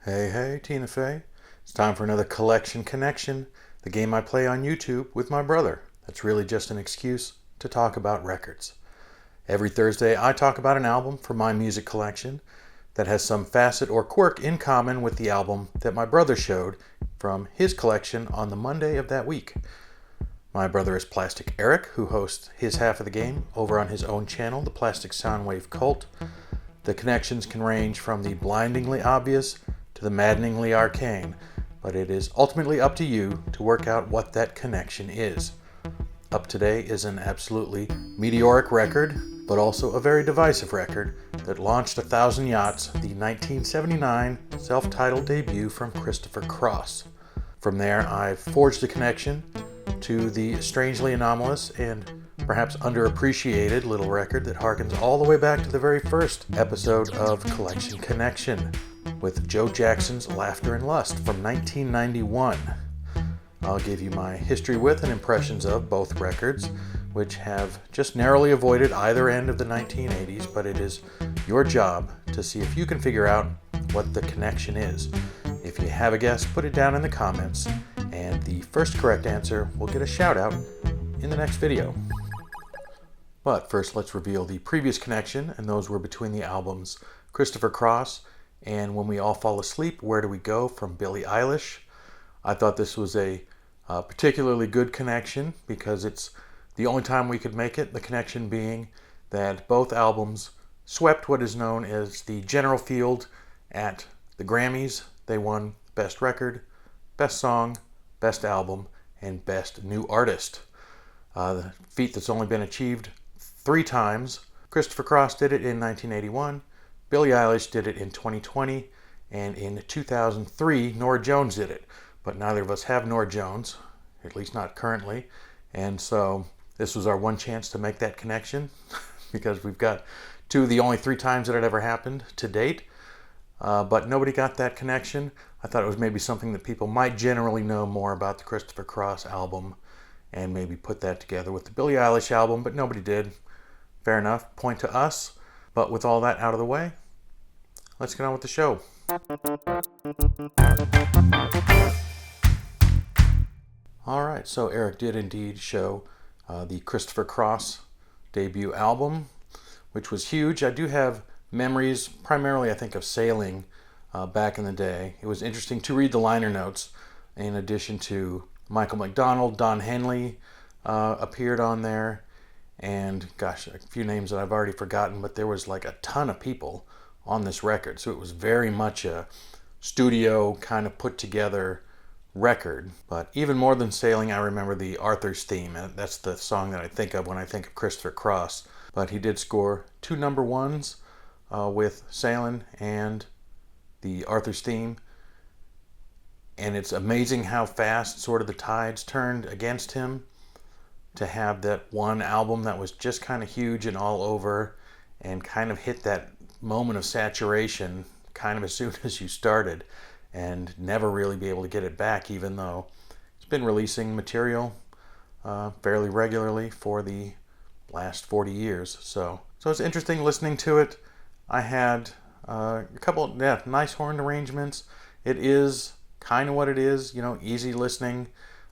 Hey, hey, Tina Fey. It's time for another Collection Connection, the game I play on YouTube with my brother. That's really just an excuse to talk about records. Every Thursday, I talk about an album from my music collection that has some facet or quirk in common with the album that my brother showed from his collection on the Monday of that week. My brother is Plastic Eric, who hosts his half of the game over on his own channel, the Plastic Soundwave Cult. The connections can range from the blindingly obvious to the maddeningly arcane, but it is ultimately up to you to work out what that connection is. Up Today is an absolutely meteoric record, but also a very divisive record that launched 1,000 Yachts, the 1979 self-titled debut from Christopher Cross. From there, I've forged a connection to the strangely anomalous and perhaps underappreciated little record that harkens all the way back to the very first episode of Collection Connection with Joe Jackson's Laughter and Lust from 1991. I'll give you my history with and impressions of both records, which have just narrowly avoided either end of the 1980s, but it is your job to see if you can figure out what the connection is. If you have a guess, put it down in the comments, and the first correct answer will get a shout out in the next video. But first, let's reveal the previous connection, and those were between the albums Christopher Cross and When We All Fall Asleep, Where Do We Go from Billie Eilish. I thought this was a particularly good connection because it's the only time we could make it, the connection being that both albums swept what is known as the general field at the Grammys. They won Best Record, Best Song, Best Album, and Best New Artist. The feat that's only been achieved 3 times. Christopher Cross did it in 1981, Billie Eilish did it in 2020, and in 2003, Norah Jones did it. But neither of us have Norah Jones, at least not currently, and so this was our one chance to make that connection because we've got 2 of the only 3 times that it ever happened to date. But nobody got that connection. I thought it was maybe something that people might generally know more about the Christopher Cross album and maybe put that together with the Billie Eilish album, but nobody did. Fair enough, point to us. But with all that out of the way, let's get on with the show. Alright, so Eric did indeed show the Christopher Cross debut album, which was huge. I do have memories, primarily I think of sailing back in the day. It was interesting to read the liner notes. In addition to Michael McDonald, Don Henley appeared on there, and gosh, a few names that I've already forgotten, but there was like a ton of people on this record, so it was very much a studio kind of put together record. But even more than sailing, I remember the Arthur's theme. That's the song that I think of when I think of Christopher Cross. But he did score 2 number ones with Sailing and the Arthur's theme. And it's amazing how fast sort of the tides turned against him to have that one album that was just kind of huge and all over and kind of hit that moment of saturation kind of as soon as you started and never really be able to get it back, even though it's been releasing material fairly regularly for the last 40 years. So it's interesting listening to it. I had a couple nice horn arrangements. It is kind of what it is, easy listening.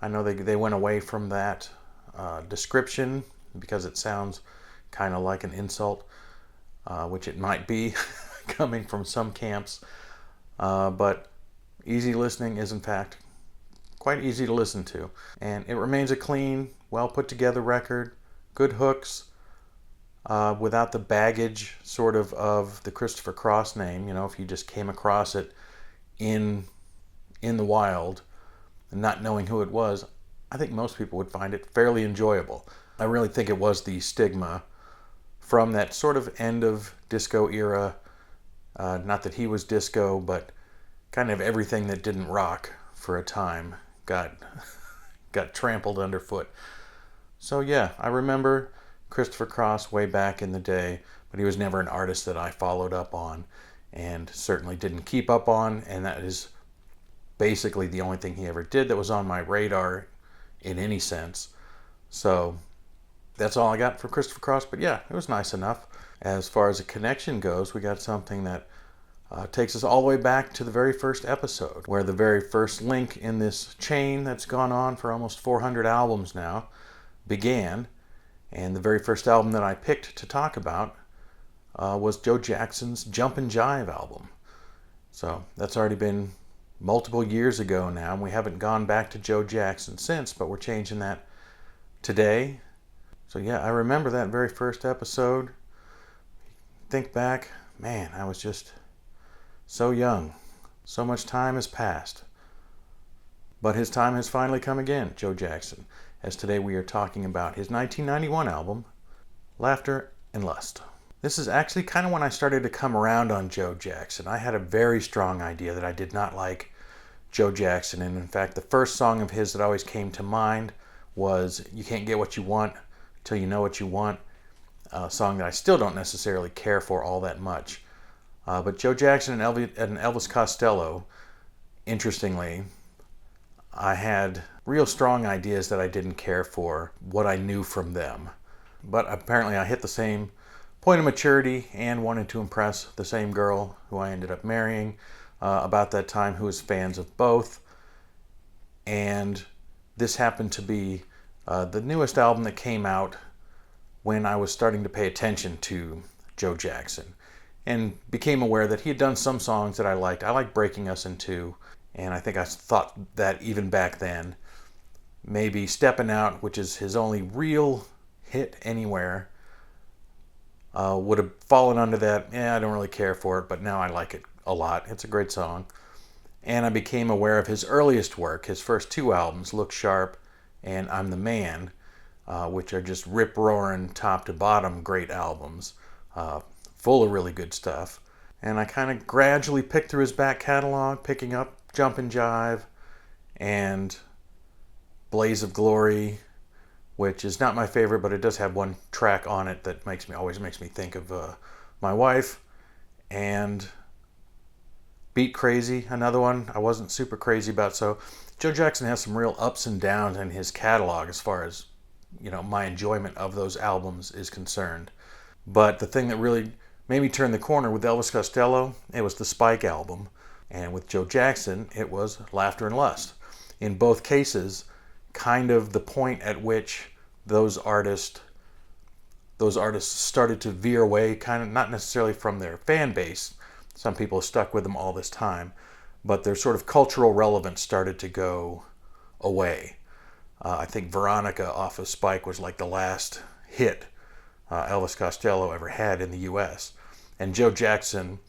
I know they went away from that description because it sounds kind of like an insult, which it might be coming from some camps. But easy listening is in fact quite easy to listen to. And it remains a clean, well put together record, good hooks, without the baggage sort of the Christopher Cross name. If you just came across it in the wild and not knowing who it was, I think most people would find it fairly enjoyable. I really think it was the stigma from that sort of end of disco era. Not that he was disco, but kind of everything that didn't rock for a time got trampled underfoot. So yeah, I remember Christopher Cross way back in the day, but he was never an artist that I followed up on and certainly didn't keep up on, and that is basically the only thing he ever did that was on my radar in any sense. So that's all I got for Christopher Cross, but yeah, it was nice enough. As far as a connection goes, we got something that takes us all the way back to the very first episode, where the very first link in this chain that's gone on for almost 400 albums now began. And the very first album that I picked to talk about was Joe Jackson's Jumpin' Jive album. So that's already been multiple years ago now, and we haven't gone back to Joe Jackson since, but we're changing that today. So yeah, I remember that very first episode. Think back, man, I was just so young. So much time has passed. But his time has finally come again, Joe Jackson, as today we are talking about his 1991 album, Laughter and Lust. This is actually kind of when I started to come around on Joe Jackson. I had a very strong idea that I did not like Joe Jackson, and in fact the first song of his that always came to mind was You Can't Get What You Want Till You Know What You Want, a song that I still don't necessarily care for all that much. But Joe Jackson and Elvis Costello, interestingly, I had real strong ideas that I didn't care for what I knew from them. But apparently I hit the same point of maturity and wanted to impress the same girl who I ended up marrying about that time, who was fans of both. And this happened to be the newest album that came out when I was starting to pay attention to Joe Jackson, and became aware that he had done some songs that I liked. I liked Breaking Us in Two, and I think I thought that even back then. Maybe Steppin' Out, which is his only real hit anywhere, would have fallen under that, I don't really care for it, but now I like it a lot. It's a great song. And I became aware of his earliest work, his first two albums, Look Sharp and I'm the Man, which are just rip-roaring, top-to-bottom great albums, full of really good stuff. And I kind of gradually picked through his back catalog, picking up Jumpin' Jive and Blaze of Glory, which is not my favorite, but it does have one track on it that always makes me think of my wife. And Beat Crazy, another one I wasn't super crazy about. So Joe Jackson has some real ups and downs in his catalog as far as, my enjoyment of those albums is concerned. But the thing that really made me turn the corner with Elvis Costello, it was the Spike album. And with Joe Jackson, it was Laughter and Lust. In both cases, kind of the point at which those artists started to veer away, kind of not necessarily from their fan base. Some people have stuck with them all this time, but their sort of cultural relevance started to go away. I think Veronica off of Spike was like the last hit Elvis Costello ever had in the U.S. And Joe Jackson,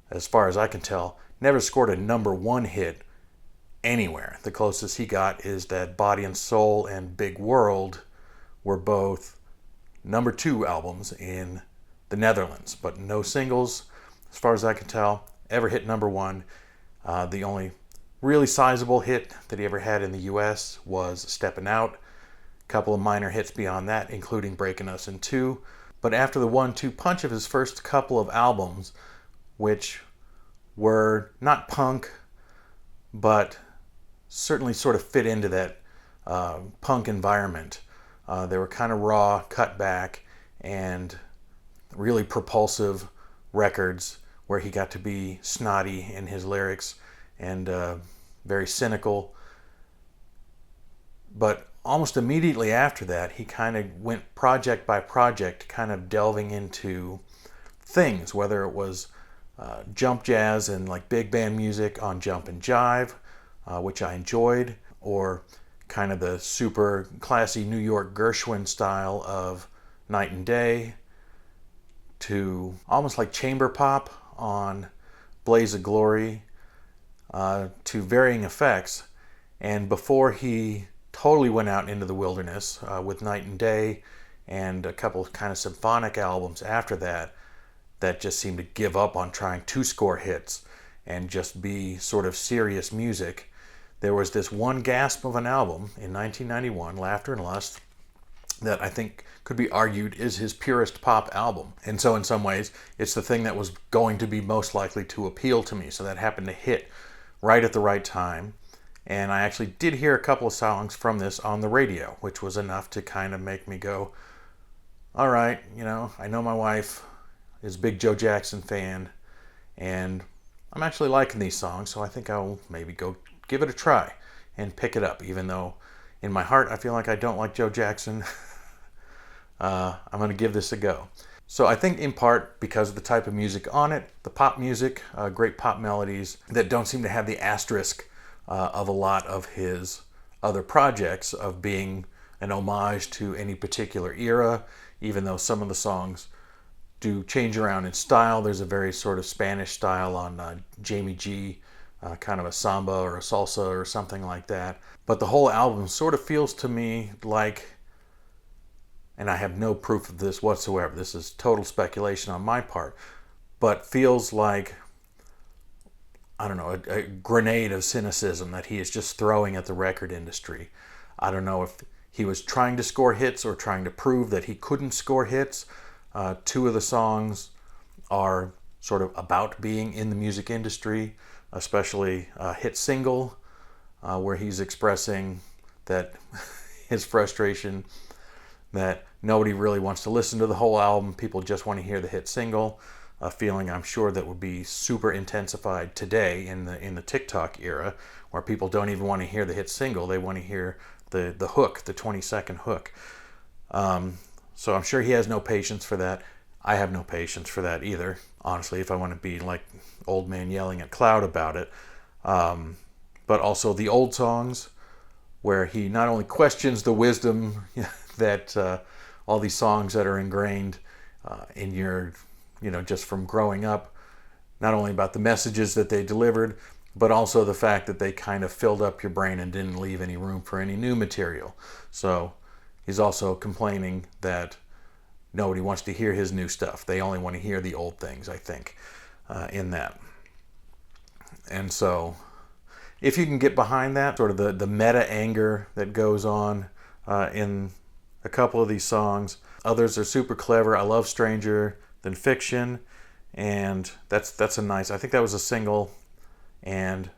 as far as I can tell, never scored a number one hit anywhere. The closest he got is that Body and Soul and Big World were both number two albums in the Netherlands, but no singles, as far as I can tell, ever hit number one. The only really sizable hit that he ever had in the U.S. was Steppin' Out. A couple of minor hits beyond that, including Breaking Us in Two. But after the 1-2 punch of his first couple of albums, which were not punk, but certainly sort of fit into that punk environment. They were kind of raw, cut back, and really propulsive records where he got to be snotty in his lyrics and very cynical. But almost immediately after that, he kind of went project by project, kind of delving into things, whether it was jump jazz and like big band music on Jumpin' Jive, which I enjoyed, or kind of the super classy New York Gershwin style of Night and Day, to almost like chamber pop on Blaze of Glory, to varying effects. And before he totally went out into the wilderness with Night and Day and a couple of kind of symphonic albums after that, that just seemed to give up on trying to score hits and just be sort of serious music, there was this one gasp of an album in 1991, Laughter and Lust, that I think could be argued is his purest pop album. And so in some ways, it's the thing that was going to be most likely to appeal to me. So that happened to hit right at the right time. And I actually did hear a couple of songs from this on the radio, which was enough to kind of make me go, all right, I know my wife is a big Joe Jackson fan, and I'm actually liking these songs, so I think I'll maybe go give it a try and pick it up, even though in my heart I feel like I don't like Joe Jackson. I'm going to give this a go. So I think in part because of the type of music on it, the pop music, great pop melodies that don't seem to have the asterisk of a lot of his other projects of being an homage to any particular era, even though some of the songs do change around in style. There's a very sort of Spanish style on Jamie G, kind of a samba or a salsa or something like that. But the whole album sort of feels to me like, and I have no proof of this whatsoever, this is total speculation on my part, but feels like, I don't know, a grenade of cynicism that he is just throwing at the record industry. I don't know if he was trying to score hits or trying to prove that he couldn't score hits. Two of the songs are sort of about being in the music industry, especially Hit Single, where he's expressing that his frustration that nobody really wants to listen to the whole album. People just want to hear the hit single. A feeling I'm sure that would be super intensified today in the TikTok era, where people don't even want to hear the hit single. They want to hear the hook, the 20-second hook. So I'm sure he has no patience for that. I have no patience for that either, honestly, if I want to be like old man yelling at cloud about it. But also the old songs, where he not only questions the wisdom that all these songs that are ingrained in your, just from growing up, not only about the messages that they delivered, but also the fact that they kind of filled up your brain and didn't leave any room for any new material. So he's also complaining that nobody wants to hear his new stuff. They only want to hear the old things, I think, in that. And so if you can get behind that, sort of the meta anger that goes on in a couple of these songs. Others are super clever. I love Stranger Than Fiction, and that's a nice, I think that was a single, and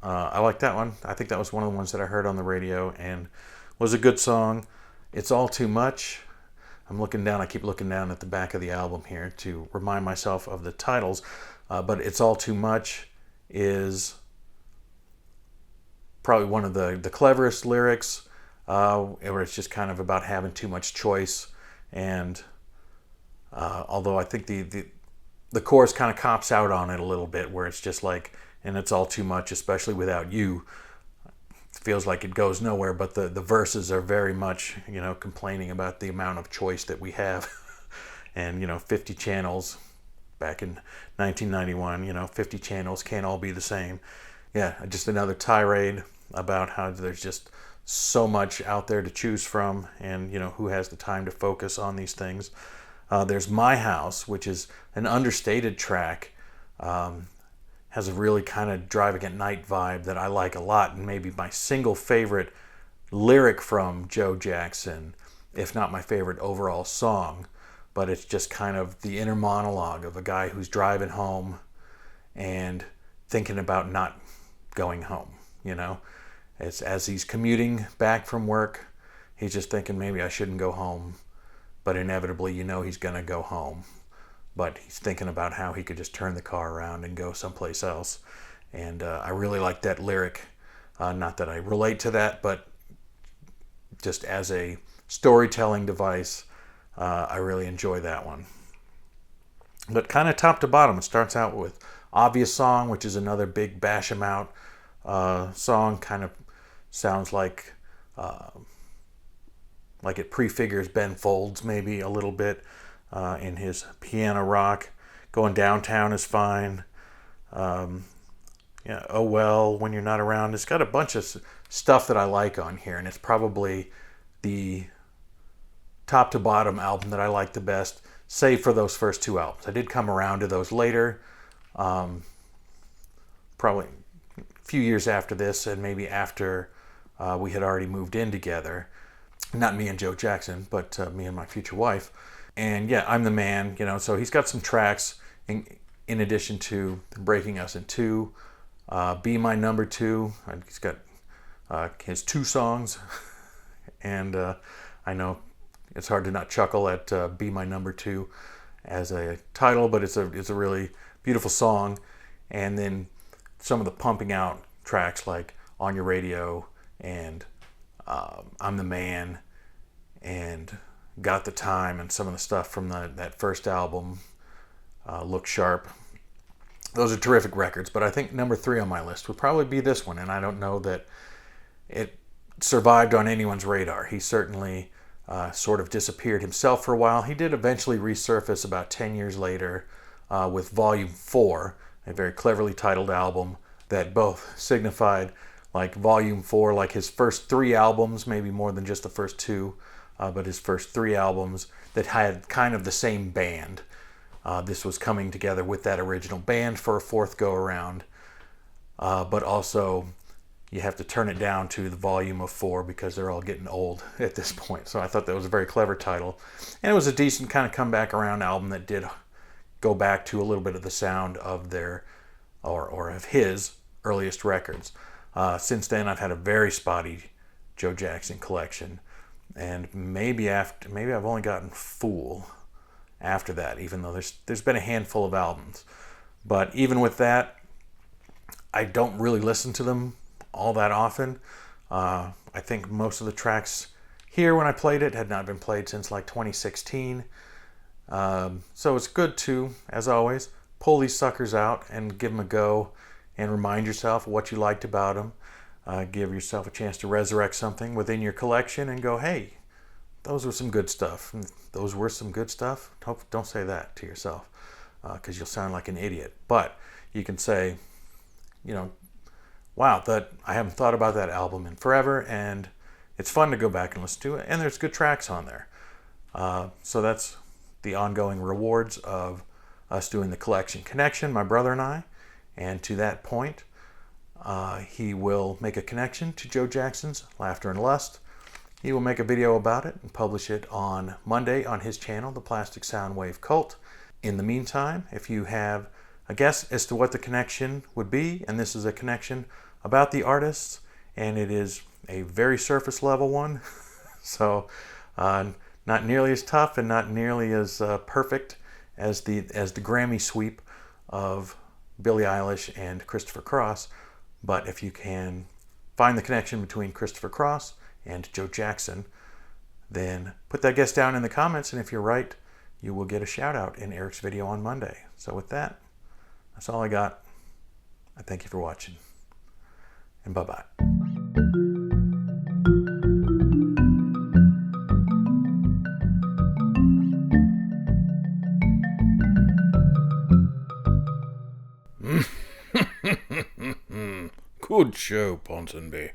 I like that one. I think that was one of the ones that I heard on the radio and was a good song. It's All Too Much. I keep looking down at the back of the album here to remind myself of the titles, but It's All Too Much is probably one of the cleverest lyrics, where it's just kind of about having too much choice. And although I think the chorus kind of cops out on it a little bit, where it's just like, and it's all too much, especially without you. It feels like it goes nowhere, but the verses are very much, complaining about the amount of choice that we have. And, 50 channels back in 1991, 50 channels can't all be the same. Yeah, just another tirade about how there's just so much out there to choose from, and who has the time to focus on these things. There's My House, which is an understated track, has a really kind of driving at night vibe that I like a lot, and maybe my single favorite lyric from Joe Jackson, if not my favorite overall song. But it's just kind of the inner monologue of a guy who's driving home and thinking about not going home. It's as he's commuting back from work, he's just thinking, maybe I shouldn't go home, but inevitably he's gonna go home. But he's thinking about how he could just turn the car around and go someplace else. And I really like that lyric. Not that I relate to that, but just as a storytelling device, I really enjoy that one. But kind of top to bottom, it starts out with Obvious Song, which is another big bash 'em out song. Kind of sounds like it prefigures Ben Folds maybe a little bit in his piano rock. Going Downtown is fine. Oh Well, When You're Not Around. It's got a bunch of stuff that I like on here, and it's probably the top to bottom album that I like the best, save for those first two albums. I did come around to those later, probably a few years after this, and maybe after we had already moved in together. Not me and Joe Jackson, but me and my future wife. And yeah, I'm the Man, so he's got some tracks in addition to Breaking Us in Two, Be My Number Two. He's got his two songs, and I know it's hard to not chuckle at Be My Number Two as a title, but it's a really beautiful song. and then some of the pumping out tracks like On Your Radio and I'm the Man and Got the Time, and some of the stuff from that first album, Look Sharp. Those are terrific records, but I think number 3 on my list would probably be this one, and I don't know that it survived on anyone's radar. He certainly sort of disappeared himself for a while. He did eventually resurface about 10 years later with Volume 4, a very cleverly titled album that both signified like Volume 4, like his first 3 albums, maybe more than just the first 2, but his first 3 albums that had kind of the same band. This was coming together with that original band for a 4th go around, but also you have to turn it down to the volume of 4 because they're all getting old at this point. So I thought that was a very clever title, and it was a decent kind of comeback around album that did go back to a little bit of the sound of their or of his earliest records. Since then, I've had a very spotty Joe Jackson collection, and maybe I've only gotten Fool after that, even though there's been a handful of albums. But even with that, I don't really listen to them all that often. I think most of the tracks here when I played it had not been played since like 2016. So it's good to, as always, pull these suckers out and give them a go and remind yourself what you liked about them. Give yourself a chance to resurrect something within your collection and go, hey, those were some good stuff. Those were some good stuff. Don't say that to yourself because you'll sound like an idiot. But you can say, wow, that I haven't thought about that album in forever, and it's fun to go back and listen to it, and there's good tracks on there. So that's the ongoing rewards of us doing the collection connection, my brother and I. And to that point, he will make a connection to Joe Jackson's Laughter and Lust. He will make a video about it and publish it on Monday on his channel, The Plastic Soundwave Cult. In the meantime, if you have a guess as to what the connection would be, and this is a connection about the artists, and it is a very surface level one, so not nearly as tough and not nearly as perfect as the Grammy sweep of Billie Eilish and Christopher Cross. But if you can find the connection between Christopher Cross and Joe Jackson, then put that guess down in the comments, and if you're right, you will get a shout out in Eric's video on Monday. So with that, that's all I got. I thank you for watching, and bye-bye. Good show, Ponsonby.